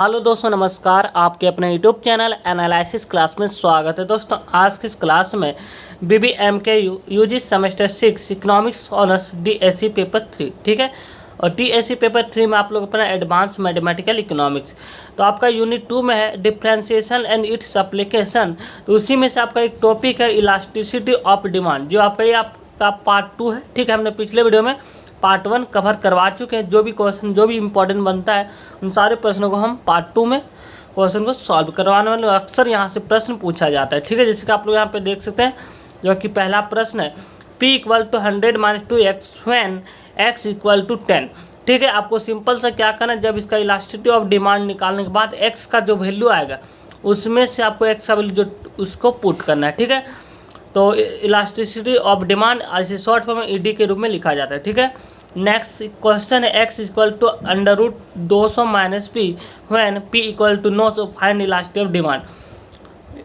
Hello दोस्तों, नमस्कार। आपके अपने यूट्यूब चैनल एनालिसिस क्लास में स्वागत है। दोस्तों, आज की इस क्लास में BBMK UG semester 6 economics honours DSE paper 3, ठीक है। और DSE पेपर 3 में आप लोग अपना एडवांस मैथमेटिकल इकोनॉमिक्स, तो आपका यूनिट 2 में है डिफरेंशिएशन एंड इट्स एप्लीकेशन। तो उसी में से आपका एक टॉपिक है इलास्टिसिटी ऑफ डिमांड, जो आपका पार्ट 2 है, ठीक है। हमने पिछले वीडियो में पार्ट 1 कवर करवा चुके हैं। जो भी क्वेश्चन जो भी इंपॉर्टेंट बनता है उन सारे प्रश्नों को हम पार्ट 2 में क्वेश्चन को सॉल्व करवाने वाले। अक्सर यहाँ से प्रश्न पूछा जाता है, ठीक है। जैसे कि आप लोग यहाँ पे देख सकते हैं, जो कि पहला प्रश्न है, P = 100 - 2x when x = 10, ठीक है। आपको सिंपल सा क्या करना है, जब इसका इलास्टिसिटी ऑफ डिमांड निकालने के बाद x का जो वैल्यू आएगा उसमें से आपको x का वैल्यू जो उसको पुट करना है, ठीक है। तो इलास्टिसिटी ऑफ डिमांड ऐसे शॉर्ट फॉर्म में ED के रूप में लिखा जाता है, ठीक है। नेक्स्ट क्वेश्चन है x = √200 - p when p = 9, so find elasticity of demand.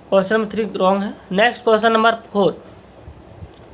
Question number 3 wrong है। Next question number 4,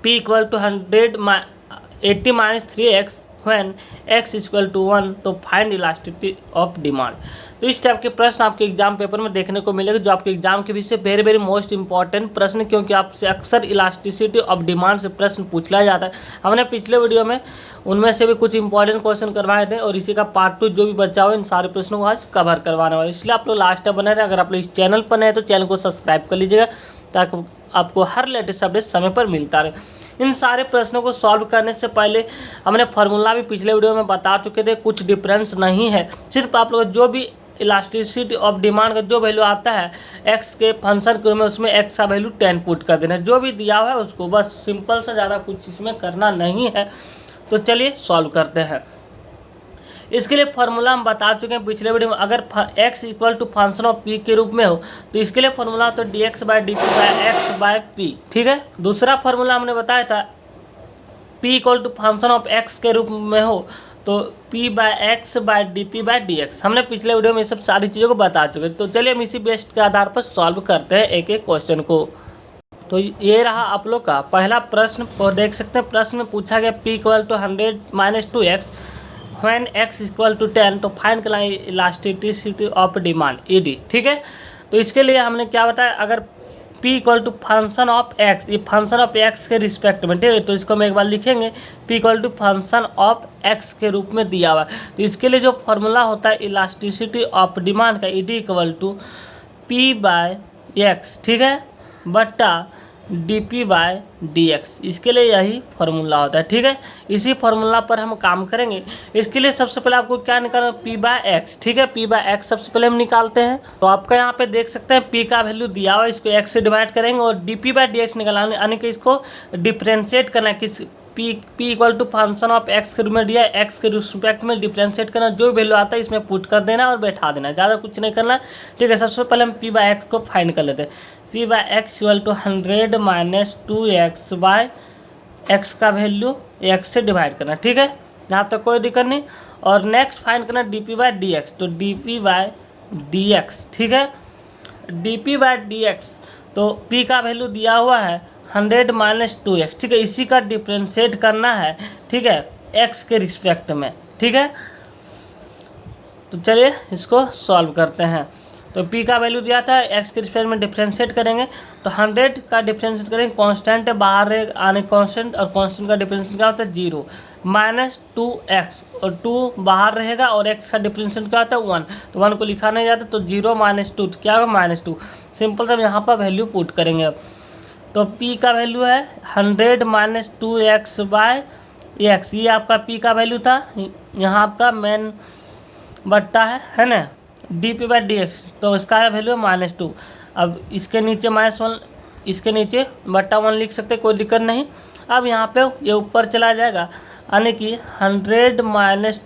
p = 180 - 3x when x = 1, तो फाइंड इलास्टिसिटी ऑफ डिमांड। तो इस टाइप के प्रश्न आपके एग्जाम पेपर में देखने को मिलेगा, जो आपके एग्जाम के विषय वेरी वेरी मोस्ट इंपॉर्टेंट प्रश्न, क्योंकि आपसे अक्सर इलास्टिसिटी ऑफ डिमांड से प्रश्न पूछा जाता है। हमने पिछले वीडियो में उनमें से भी कुछ इंपॉर्टेंट क्वेश्चन करवाए थे, और इसी का पार्ट 2 जो भी बचा हुआ इन सारे प्रश्नों को आज कवर करवाने वाले। इसलिए आप लोग लास्ट तक बने रहे। अगर आप लोग इस चैनल पर नए हैं तो चैनल को सब्सक्राइब कर लीजिएगा, ताकि आपको हर लेटेस्ट अपडेट समय पर मिलता रहे। इन सारे प्रश्नों को सॉल्व करने से पहले हमने फार्मूला भी पिछले वीडियो में बता चुके थे, कुछ डिफरेंस नहीं है। सिर्फ आप लोग जो भी इलास्टिसिटी ऑफ डिमांड का जो वैल्यू आता है x के फंक्शन के रूप में, उसमें x का वैल्यू 10 पुट कर देना है। जो भी दिया हुआ है उसको बस सिंपल से, ज़्यादा कुछ इसमें करना नहीं है। तो चलिए सॉल्व करते हैं। इसके लिए फार्मूला हम बता चुके हैं पिछले वीडियो में। अगर x = फंक्शन ऑफ p के रूप में हो तो इसके लिए फार्मूला तो dx/dt/x/p, ठीक है। दूसरा फार्मूला हमने बताया था, p = फंक्शन ऑफ x के रूप में हो तो p/x/dp/dx। हमने पिछले वीडियो में ये सब सारी चीज़ों को बता चुके हैं। तो चलिए हम इसी बेस्ट के आधार पर सॉल्व करते हैं एक एक क्वेश्चन को। तो ये रहा आप लोग का पहला प्रश्न, और देख सकते हैं प्रश्न में पूछा गया p = 100 - 2x व्हेन x = 10, तो फाइंड करना इलास्टिसिटी ऑफ डिमांड ED, ठीक है। तो इसके लिए हमने क्या बताया, अगर p = फंक्शन ऑफ x, ये फंक्शन ऑफ x के रिस्पेक्ट में, ठीक है। तो इसको हम एक बार लिखेंगे, p = फंक्शन ऑफ x के रूप में दिया हुआ है। तो इसके लिए जो फॉर्मूला होता है इलास्टिसिटी ऑफ डिमांड का, ED = p/x, ठीक है, बटा dp/dx। इसके लिए यही फार्मूला होता है, ठीक है। इसी फार्मूला पर हम काम करेंगे। इसके लिए सबसे पहले आपको क्या निकालना है, p/x, ठीक है। p/x सबसे पहले हम निकालते हैं। तो आपका यहाँ पे देख सकते हैं p का वैल्यू दिया हुआ है, इसको x से डिवाइड करेंगे और dp/dx निकालना, यानी कि इसको डिफ्रेंशिएट करना है। किस p = फंक्शन ऑफ x के रूप में दिया है, x के रिस्पेक्ट में डिफ्रेंशिएट करना, जो वैल्यू आता है इसमें पुट कर देना और बैठा देना, ज़्यादा कुछ नहीं करना, ठीक है। सबसे पहले हम p/x को फाइंड कर लेते हैं। p/x = 100 - 2x/x का वैल्यू x से डिवाइड करना, ठीक है। यहाँ तक कोई दिक्कत नहीं। और नेक्स्ट फाइंड करना dp/dx, तो dp/dx, ठीक है। dp/dx, तो p का वैल्यू दिया हुआ है 100 - 2x, ठीक है। इसी का डिफ्रेंशिएट करना है, ठीक है, x के रिस्पेक्ट में, ठीक है। तो चलिए इसको सॉल्व करते हैं। तो p का वैल्यू दिया था, x के रिस्पेक्ट में डिफ्रेंशिएट करेंगे, तो 100 का डिफ्रेंशिएट करेंगे, कांस्टेंट है बाहर आने कांस्टेंट, और कांस्टेंट का डिफ्रेंशिएट क्या होता है 0 - 2x, और 2 बाहर रहेगा, और x का डिफ्रेंशिएट क्या होता है 1, तो 1 को लिखा नहीं जाता, तो 0 - 2 क्या होगा -2। सिंपल से हम यहाँ पर वैल्यू पुट करेंगे अब। तो p का वैल्यू है 100 - 2x/x, ये आपका p का वैल्यू था। यहाँ आपका मेन बट्टा है ना, dp/dx, तो इसका वैल्यू है -2। अब इसके नीचे -1, इसके नीचे बट्टा 1 लिख सकते, कोई दिक्कत नहीं। अब यहाँ पे ये ऊपर चला जाएगा, यानी कि 100 -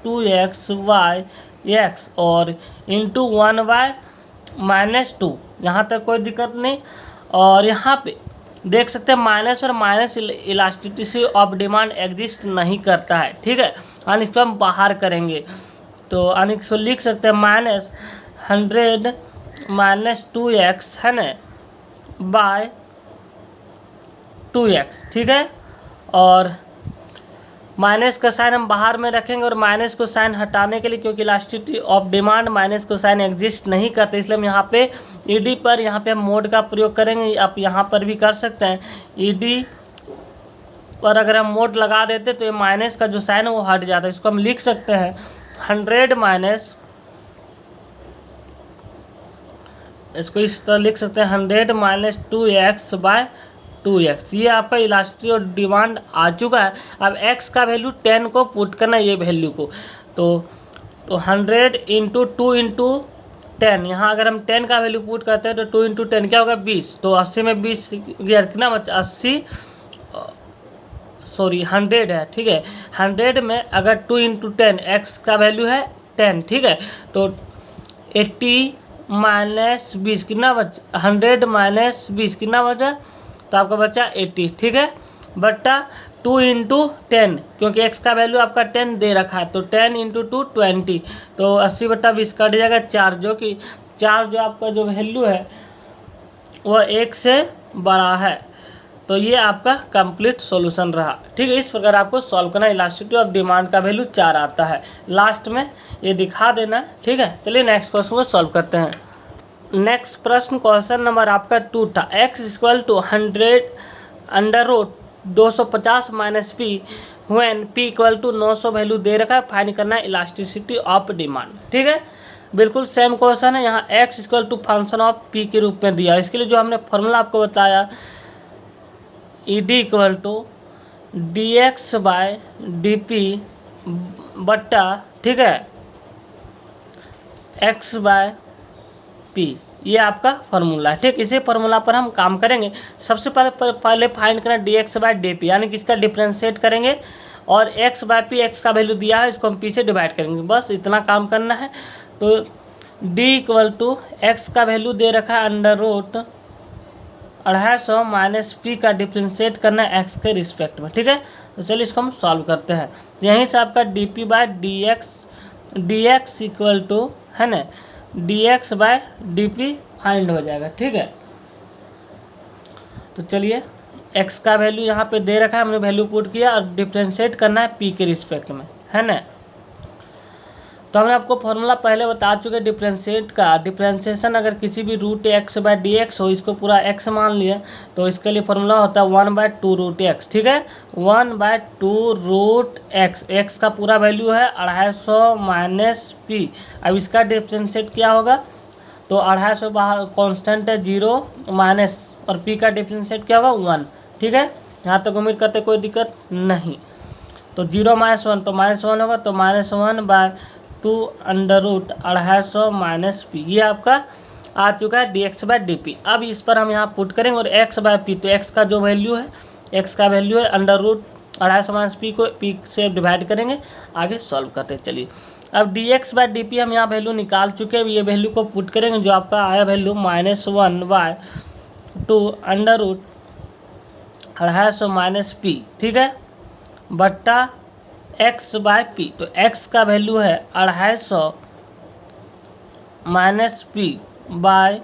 2x/x और इंटू 1/-2, यहाँ तक कोई दिक्कत नहीं। और यहाँ पे देख सकते हैं माइनस और minus elasticity of demand exist नहीं करता है, ठीक है। यानी इसको हम बाहर करेंगे, तो यानी इसको लिख सकते हैं -100 - 2x, है ना, बाय 2x, ठीक है। और माइनस का साइन हम बाहर में रखेंगे और माइनस को साइन हटाने के लिए, क्योंकि इलास्टिसिटी ऑफ डिमांड माइनस को साइन एग्जिस्ट नहीं करते, इसलिए हम यहाँ पे ईडी पर यहाँ पे हम मोड का प्रयोग करेंगे। आप यहाँ पर भी कर सकते हैं, ईडी पर अगर हम मोड लगा देते तो ये माइनस का जो साइन है वो हट जाता है। इसको हम लिख सकते हैं 100 माइनस, इसको इस तरह लिख सकते हैं 100 माइनस 2x बाय 2x। ये आपका इलास्टिसिटी और डिमांड आ चुका है। अब x का वैल्यू 10 को पुट करना है, ये वैल्यू को, तो 100 इंटू 2 इंटू 10, यहाँ अगर हम 10 का वैल्यू पुट करते हैं तो 2 इंटू 10 क्या होगा 20, तो 80 में 20 गया, कितना बचा 80, सॉरी 100 है, ठीक है। 100 में अगर 2 इंटू 10 x का वैल्यू है 10, ठीक है, तो 80 माइनस 20 कितना बचा, 100 माइनस 20 कितना बचा, तो आपका बचा 80, ठीक है, बट्टा 2 इंटू 10, क्योंकि x का वैल्यू आपका 10 दे रखा है, तो 10 इंटू 2 20, तो 80 बट्टा 20 कट जाएगा 4, जो आपका जो वैल्यू है वह 1 से बड़ा है। तो ये आपका कंप्लीट सॉल्यूशन रहा, ठीक है। इस प्रकार आपको सॉल्व करना, इलास्टिसिटी ऑफ डिमांड का वैल्यू 4 आता है, लास्ट में ये दिखा देना, ठीक है। चलिए नेक्स्ट क्वेश्चन को सॉल्व करते हैं। नेक्स्ट प्रश्न क्वेश्चन नंबर आपका 2 था, x equal to 100 under root 250 minus P when p equal to 900 value दे रखा है, फाइंड करना है इलास्टिसिटी ऑफ डिमांड, ठीक है। बिल्कुल सेम क्वेश्चन है, यहाँ x equal to function of p के रूप में दिया। इसके लिए जो हमने फॉर्मूला आपको बताया, E D equal to D x by D P बट्टा, ठीक है, एक्स बाय पी, ये आपका फार्मूला है, ठीक। इसी फार्मूला पर हम काम करेंगे। सबसे पहले फाइंड करना D x by D P, यानी कि इसका डिफ्रेंशिएट करेंगे और एक्स बाय पी, एक्स का वैल्यू दिया है इसको हम पी से डिवाइड करेंगे, बस इतना काम करना है। तो डी इक्वल टू एक्स का वैल्यू दे रखा है अंडर रूट 250 माइनस पी का डिफ्रेंशिएट करना है एक्स के रिस्पेक्ट में, ठीक है। तो चलिए इसको हम सॉल्व करते हैं। यहीं से आपका D P by D X equal to है ना D x by D P find हो जाएगा, ठीक है। तो चलिए एक्स का वैल्यू यहाँ पे दे रखा है, हमने वैल्यू पुट किया और डिफ्रेंशिएट करना है पी के रिस्पेक्ट में, है ना। तो हमने आपको फॉर्मूला पहले बता चुके डिफ्रेंशिएट का। डिफ्रेंशिएशन अगर किसी भी root X by D X हो, इसको पूरा एक्स मान लिया, तो इसके लिए फॉर्मूला होता है 1/2 रूट एक्स, ठीक है। 1/2 रूट एक्स, एक्स का पूरा वैल्यू है 250 माइनस पी। अब इसका डिफ्रेंशिएट क्या होगा, तो 250 बाहर कॉन्स्टेंट है 0 माइनस, और पी का डिफ्रेंशिएट क्या होगा 1, ठीक है। यहाँ तक उम्मीद करते कोई दिक्कत नहीं। तो 0 माइनस 1 तो -1 होगा, तो -1/2 अंडर रूट 250 माइनस पी, ये आपका आ चुका है d x by D p. अब इस पर हम यहाँ पुट करेंगे और एक्स बाय पी, तो एक्स का जो वैल्यू है, एक्स का वैल्यू है अंडर रूट 250 माइनस पी को पी से डिवाइड करेंगे, आगे सॉल्व करते हैं। चलिए अब d x by D p हम यहाँ वैल्यू निकाल चुके हैं, ये वैल्यू को पुट करेंगे, जो आपका आया value -1/2 under root 250 minus p, ठीक है, बट्टा एक्स बाय पी। तो एक्स का वैल्यू है 250 माइनस पी बाय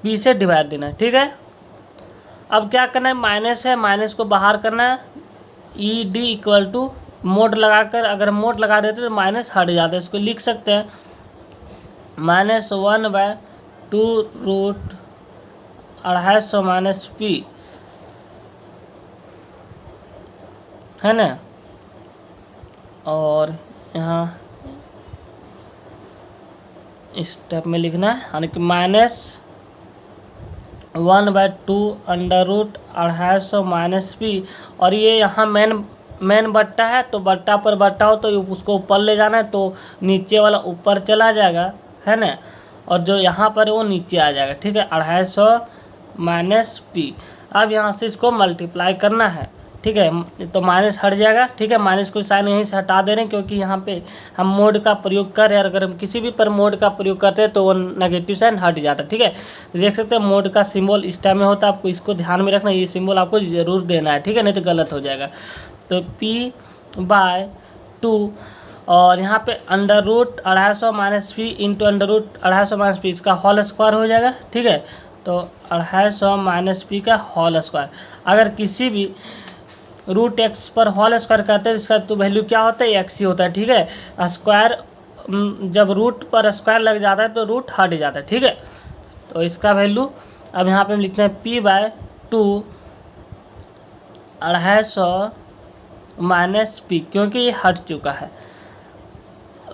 पी से डिवाइड देना है, ठीक है। अब क्या करना है, माइनस है, माइनस को बाहर करना है, e D equal to mod लगाकर, अगर मोड लगा देते तो माइनस हट जाता है, इसको लिख सकते हैं -1/2 रूट 250 माइनस पी, है ना। और यहाँ इस स्टेप में लिखना है, यानी कि -1/2 अंडर रूट 250 माइनस पी, और ये यहाँ मेन बट्टा है, तो बट्टा पर बट्टा हो तो उसको ऊपर ले जाना है, तो नीचे वाला ऊपर चला जाएगा, है ना, और जो यहाँ पर वो नीचे आ जाएगा, ठीक है, 250 माइनस पी। अब यहाँ से इसको मल्टीप्लाई करना है, ठीक है, तो माइनस हट जाएगा, ठीक है। माइनस को साइन यहीं से हटा दे रहे हैं, क्योंकि यहाँ पे हम मोड का प्रयोग कर रहे हैं, अगर हम किसी भी पर मोड का प्रयोग करते हैं तो वो नेगेटिव साइन हट जाता है, ठीक है। तो देख सकते हैं मोड का सिंबल इस टाइम में होता है, आपको इसको ध्यान में रखना, ये सिंबल आपको ज़रूर देना है, ठीक है, नहीं तो गलत हो जाएगा। तो पी बाय 2 और यहाँ पे under root 250 minus p into under root 250 minus p, इसका होल स्क्वायर हो जाएगा, ठीक है। तो 250 माइनस पी का होल स्क्वायर, अगर किसी भी रूट एक्स पर होल स्क्वायर करते हैं इसका तो वैल्यू क्या होता है, एक्स ही होता है। ठीक है, स्क्वायर जब रूट पर स्क्वायर लग जाता है तो रूट हट जाता है। ठीक है, तो इसका वैल्यू अब यहाँ पे हम लिखते हैं p/2 250 माइनस पी, क्योंकि ये हट चुका है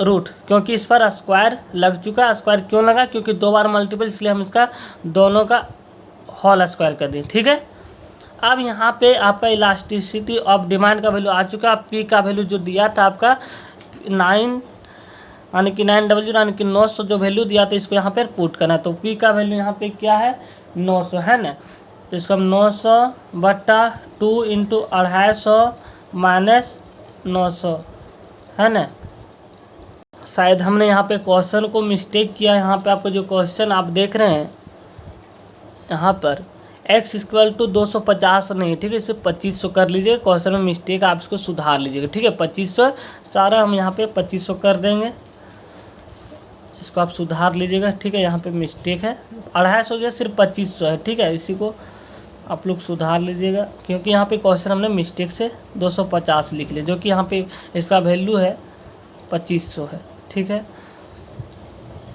रूट, क्योंकि इस पर स्क्वायर लग चुका है। स्क्वायर क्यों लगा, क्योंकि 2 बार मल्टीपल, इसलिए हम इसका दोनों का होल स्क्वायर कर दें। ठीक है, अब यहाँ पे आपका इलास्टिसिटी ऑफ डिमांड का वैल्यू आ चुका है। पी का वैल्यू जो दिया था आपका 9 यानी कि 900 यानी कि 900 जो वैल्यू दिया था इसको यहाँ पर पुट करना है। तो पी का वैल्यू यहाँ पे क्या है, 900 है ना। तो इसको हम 900/2 × 250 माइनस 900 है ना। शायद हमने यहाँ पे क्वेश्चन को मिस्टेक किया। यहाँ पे आपको जो क्वेश्चन आप देख रहे हैं यहाँ पर x = 250 नहीं, ठीक है, इसे 2500 कर लीजिए। क्वेश्चन में मिस्टेक आप इसको सुधार लीजिएगा। ठीक है, 2500 सारा हम यहाँ पे 2500 कर देंगे, इसको आप सुधार लीजिएगा। ठीक है, यहाँ पे मिस्टेक है, 250 जो सिर्फ 2500 है। ठीक है, इसी को आप लोग सुधार लीजिएगा, क्योंकि यहाँ पे क्वेश्चन हमने मिस्टेक से 250 लिख लिया, जो कि यहाँ पे इसका वैल्यू है 2500 है। ठीक है,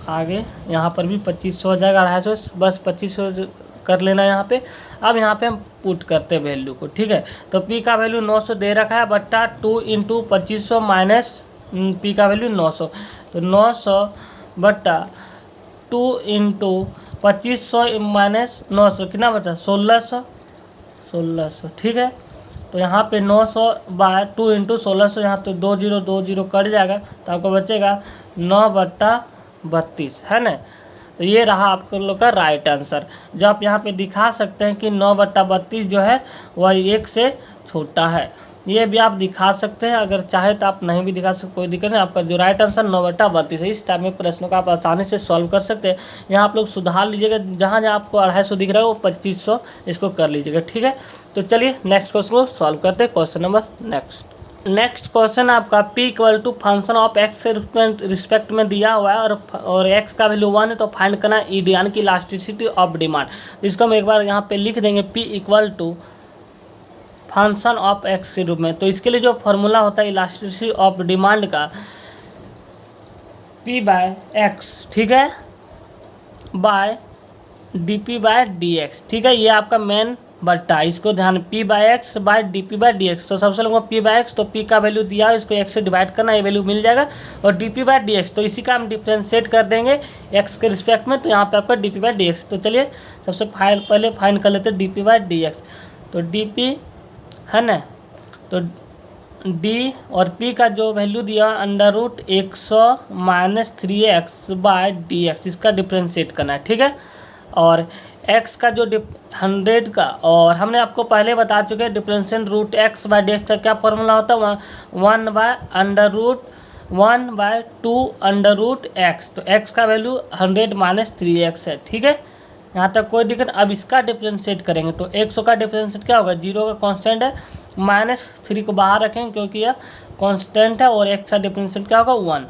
आगे यहाँ पर भी 2500 हो जाएगा, 250 बस 2500 कर लेना यहाँ पे। अब यहाँ पे हम पुट करते हैं वैल्यू को। ठीक है, तो p का वैल्यू 900 दे रखा है, बट्टा 2 × 2500 माइनस p का वैल्यू 900, तो 900/2 × 2500 माइनस 900 कितना बचा, 1600। ठीक है, तो यहाँ पे 900/2 × 1600, यहाँ तो 20 कट जाएगा, तो आपको बचेगा 9/32 है ना। तो ये रहा आप लोग का राइट आंसर, जो आप यहाँ पे दिखा सकते हैं कि 9/32 जो है वह 1 से छोटा है। ये भी आप दिखा सकते हैं, अगर चाहे तो आप नहीं भी दिखा सकते, कोई दिक्कत नहीं। आपका जो राइट आंसर 9/32 है। इस टाइप में प्रश्नों का आप आसानी से सॉल्व कर सकते हैं। यहाँ आप लोग सुधार लीजिएगा, जहाँ जहाँ आपको 250 दिख रहा है वो 2500 इसको कर लीजिएगा। ठीक है, तो चलिए नेक्स्ट क्वेश्चन को सॉल्व करते हैं। क्वेश्चन नंबर नेक्स्ट क्वेश्चन आपका p = फंक्शन ऑफ x के रिस्पेक्ट में दिया हुआ है और x का वैल्यू 1 है, तो फाइंड करना ईडी यानी कि इलास्टिसिटी ऑफ डिमांड। इसको हम एक बार यहाँ पे लिख देंगे p = फंक्शन ऑफ x के रूप में। तो इसके लिए जो फॉर्मूला होता है इलास्टिसिटी ऑफ डिमांड का, p/x, ठीक है, बाय dp/dx। ठीक है, ये आपका मेन बट्टा, इसको ध्यान, p/x बाय dp/dx। तो सबसे लोगों को p/x, तो p का वैल्यू दिया है, इसको x से डिवाइड करना, ये वैल्यू मिल जाएगा। और dp/dx, तो इसी का हम डिफ्रेंशिएट कर देंगे x के रिस्पेक्ट में, तो यहाँ पे आपका dp/dx। तो चलिए सबसे पहले फाइंड कर लेते हैं dp/dx। तो dp है ना, तो d और p का जो वैल्यू दिया √100 - 3x/dx, इसका डिफ्रेंशिएट करना है। ठीक है, और x का जो 100 का, और हमने आपको पहले बता चुके हैं डिफरेंशिएट √x/dx का क्या फॉर्मूला होता है, 1/√1/2√x। तो x का वैल्यू 100 - 3x है। ठीक है, यहाँ तक कोई दिक्कत। अब इसका डिफरेंशिएट करेंगे तो 100 का डिफरेंशिएट क्या होगा, 0 का कांस्टेंट है, -3 को बाहर रखेंगे क्योंकि यह कांस्टेंट है, और x का डिफरेंशिएट क्या होगा, 1।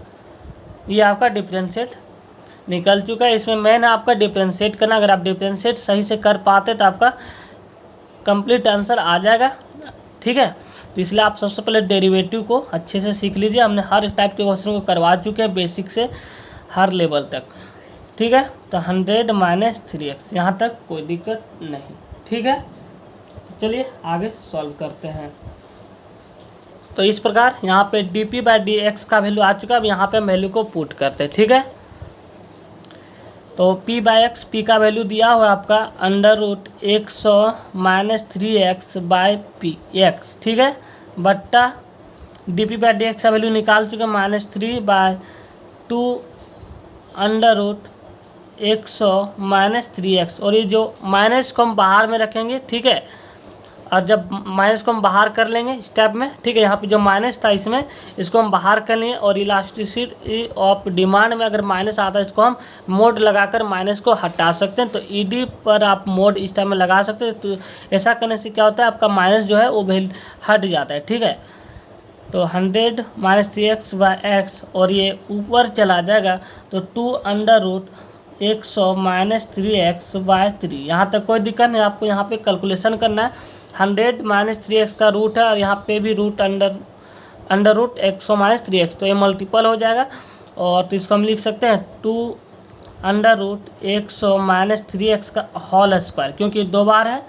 ये आपका डिफरेंशिएट निकल चुका है। इसमें मेन आपका डिफरेंशिएट करना, अगर आप डिफरेंशिएट सही से कर पाते तो आपका कंप्लीट आंसर आ जाएगा। ठीक है, तो इसलिए आप सबसे पहले डेरिवेटिव को अच्छे से सीख लीजिए। हमने हर टाइप के क्वेश्चन को करवा चुके हैं, बेसिक से हर लेवल तक। ठीक है, तो 100 - 3x, यहाँ तक कोई दिक्कत नहीं। ठीक है, चलिए आगे सॉल्व करते हैं। तो इस प्रकार यहाँ पे dp/dx का वैल्यू आ चुका है। अब यहाँ पे हम वैल्यू को पुट करते हैं। ठीक है, तो p/x, p का वैल्यू दिया हुआ आपका √100 - 3x/px। ठीक है, बट्टा dp/dx का वैल्यू निकाल चुके हैं, -3/2 √100 - 3x। और ये जो माइनस को हम बाहर में रखेंगे। ठीक है, और जब माइनस को हम बाहर कर लेंगे स्टेप में, ठीक है, यहाँ पे जो माइनस था इसमें, इसको हम बाहर कर लिए। और इलास्टिसिटी ऑफ डिमांड में अगर माइनस आता है, इसको हम मोड लगाकर माइनस को हटा सकते हैं। तो ईडी पर आप मोड इस टाइम में लगा सकते हैं। तो ऐसा करने से क्या होता है, आपका माइनस जो है वो हट जाता है। ठीक है, तो 100 - 3x/x, और ये ऊपर चला जाएगा, तो 2√100 - 3x/3। यहाँ तक कोई दिक्कत नहीं, आपको यहाँ पे कैलकुलेशन करना है। 100 माइनस 3x का रूट है और यहाँ पे भी root under root 100 minus 3x, तो ये मल्टीपल हो जाएगा। और तो इसको हम लिख सकते हैं 2 अंडर रूट 100 माइनस 3x का होल स्क्वायर, क्योंकि 2 बार है,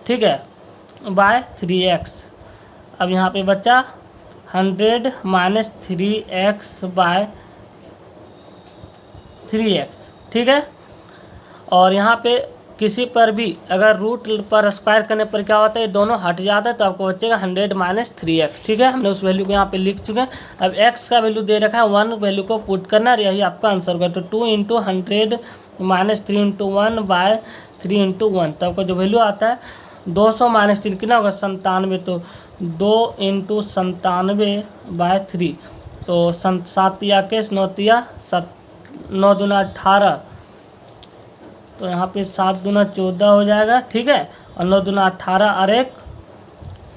ठीक है, बाय 3x। अब यहाँ पे बचा 100 माइनस 3x बाय 3x, ठीक है। और यहाँ पे किसी पर भी अगर रूट पर स्क्वायर करने पर क्या होता है, ये दोनों हट जाता है, तो आपको बचेगा 100 माइनस 3x, ठीक है। हमने उस वैल्यू को यहाँ पे लिख चुके हैं। अब x का वैल्यू दे रखा है 1, वैल्यू को पुट करना है, यही आपका आंसर होगा। तो 2 into 100 minus 3 into 1 by 3 into 1, तो आपका जो वैल्यू आता है 200 माइनस 3 कितना होगा 97, तो 2 इंटू 97 बाय 3, तो 7 या के 9 तिया 9 दूना 18, तो यहाँ पे 7 दूना 14 हो जाएगा, ठीक है। और 9 दूना 18 और 1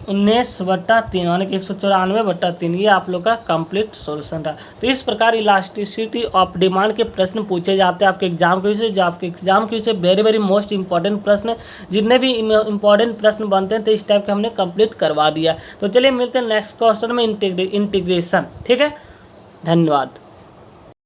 19/3 यानी कि 194/3, ये आप लोग का कंप्लीट सॉल्यूशन रहा। तो इस प्रकार इलास्टिसिटी ऑफ डिमांड के प्रश्न पूछे जाते हैं आपके एग्जाम के विषय, जो आपके एग्जाम के विषय वेरी मोस्ट इंपॉर्टेंट प्रश्न है। जितने भी इंपॉर्टेंट प्रश्न बनते हैं तो इस टाइप के हमने कंप्लीट करवा दिया। तो चलिए मिलते हैं नेक्स्ट क्वेश्चन में, इंटीग्रेशन, ठीक है। धन्यवाद।